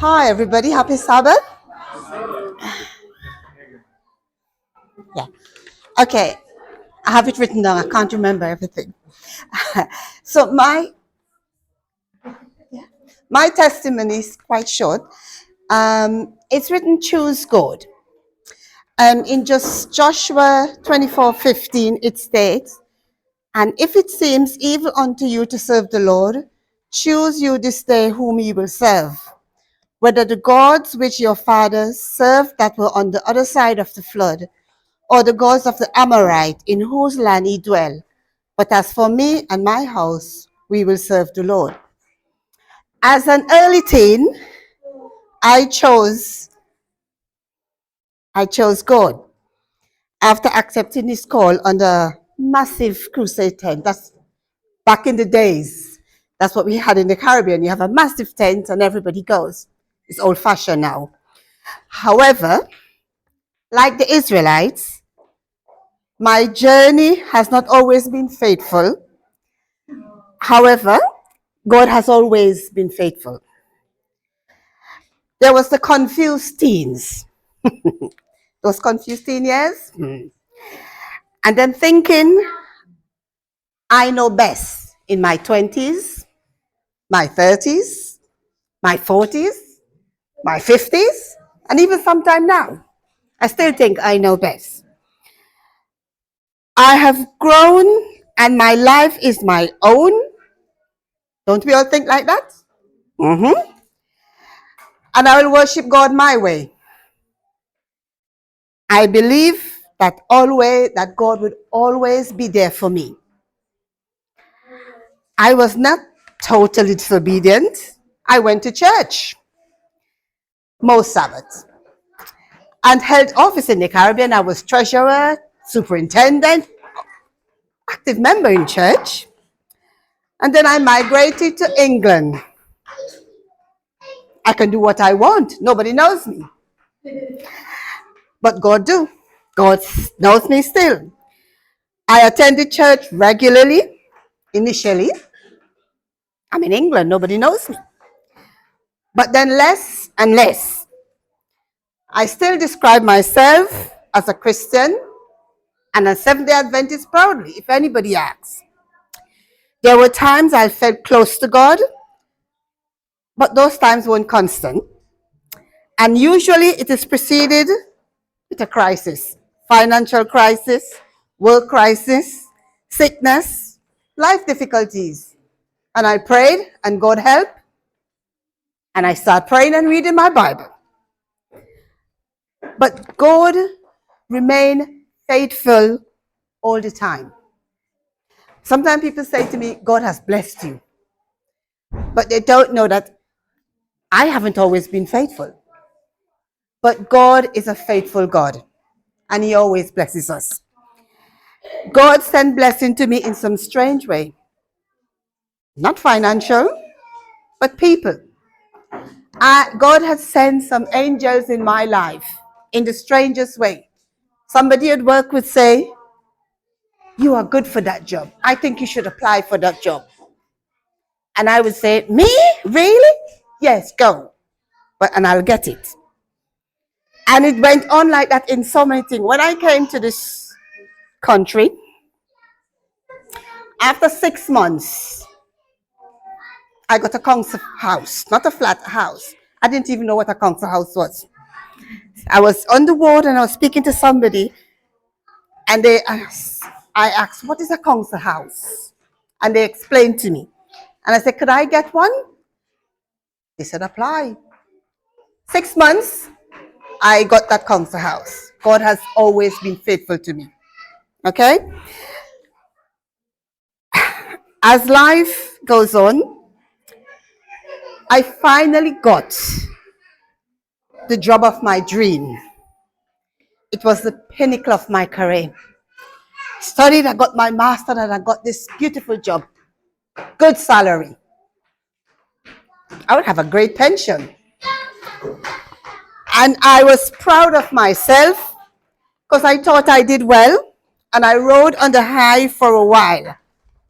Hi, everybody. Happy Sabbath. Yeah. Okay. I have it written down. I can't remember everything. So my testimony is quite short. It's written, choose God. And in just Joshua 24:15, it states, and if it seems evil unto you to serve the Lord, choose you this day whom you will serve, whether the gods which your fathers served that were on the other side of the flood, or the gods of the Amorites in whose land ye dwell. But as for me and my house, we will serve the Lord. As an early teen, I chose God after accepting his call on the massive crusade tent. That's back in the days. That's what we had in the Caribbean. You have a massive tent and everybody goes. It's old fashioned now. However, like the Israelites, my journey has not always been faithful. However, God has always been faithful. There was the confused teens. Those confused teen years. And then thinking, I know best in my 20s, my 30s, my 40s, my 50s, and even sometime now. I still think I know best. I have grown and my life is my own. Don't we all think like that? Mm-hmm. And I will worship God my way. I believe that God would always be there for me. I was not totally disobedient. I went to church most Sabbaths and held office in the Caribbean. I was treasurer, superintendent, active member in church. And then I migrated to England. I can do what I want. Nobody knows me. But God do. God knows me still. I attended church regularly initially. I'm in England. Nobody knows me. But then less and less. I still describe myself as a Christian and a Seventh-day Adventist proudly, if anybody asks. There were times I felt close to God, but those times weren't constant. And usually it is preceded with a crisis, financial crisis, work crisis, sickness, life difficulties. And I prayed, and God helped, and I started praying and reading my Bible. But God remained faithful all the time. Sometimes people say to me, God has blessed you. But they don't know that I haven't always been faithful. But God is a faithful God, and he always blesses us. God sent blessing to me in some strange way. Not financial, but people. God has sent some angels in my life in the strangest way. Somebody at work would say, you are good for that job. I think you should apply for that job. And I would say, me? Really? Yes, go. And I'll get it. And it went on like that in so many things. When I came to this country, after 6 months, I got a council house, not a flat house. I didn't even know what a council house was. I was on the ward and I was speaking to somebody, and I asked, what is a council house? And they explained to me. And I said, could I get one? They said, apply. 6 months, I got that council house. God has always been faithful to me. Okay? As life goes on, I finally got the job of my dream. It was the pinnacle of my career. Studied, I got my master, and I got this beautiful job. Good salary. I would have a great pension. And I was proud of myself because I thought I did well, and I rode on the high for a while.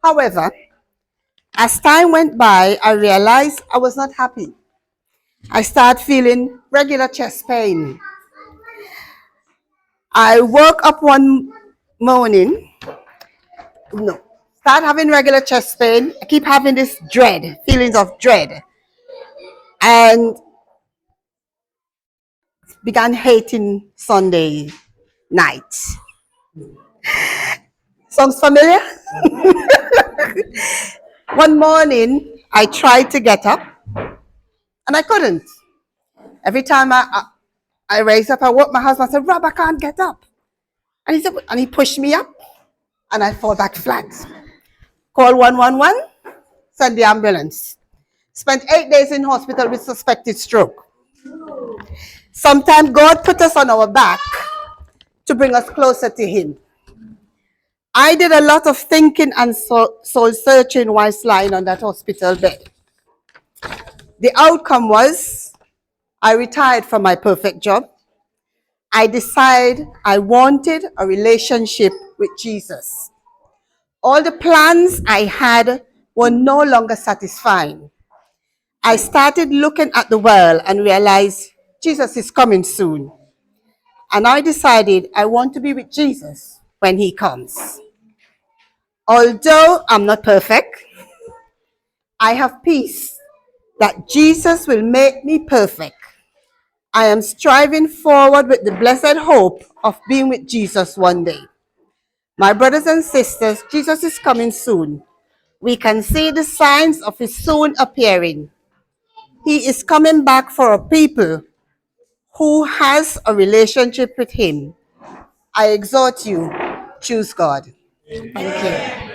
However, as time went by, I realized I was not happy. I start feeling regular chest pain. I woke up one morning, no, start having regular chest pain. I keep having this feelings of dread, and began hating Sunday nights. Sounds familiar? One morning, I tried to get up, and I couldn't. Every time I raised up, I woke my husband. I said, "Rob, I can't get up." And he pushed me up, and I fall back flat. Call 111, send the ambulance. Spent 8 days in hospital with suspected stroke. Sometimes God put us on our back to bring us closer to Him. I did a lot of thinking and soul searching whilst lying on that hospital bed. The outcome was I retired from my perfect job. I decided I wanted a relationship with Jesus. All the plans I had were no longer satisfying. I started looking at the world and realized Jesus is coming soon. And I decided I want to be with Jesus when He comes. Although I'm not perfect, I have peace that Jesus will make me perfect. I am striving forward with the blessed hope of being with Jesus one day. My brothers and sisters, Jesus is coming soon. We can see the signs of His soon appearing. He is coming back for a people who has a relationship with Him. I exhort you, choose God. Thank you.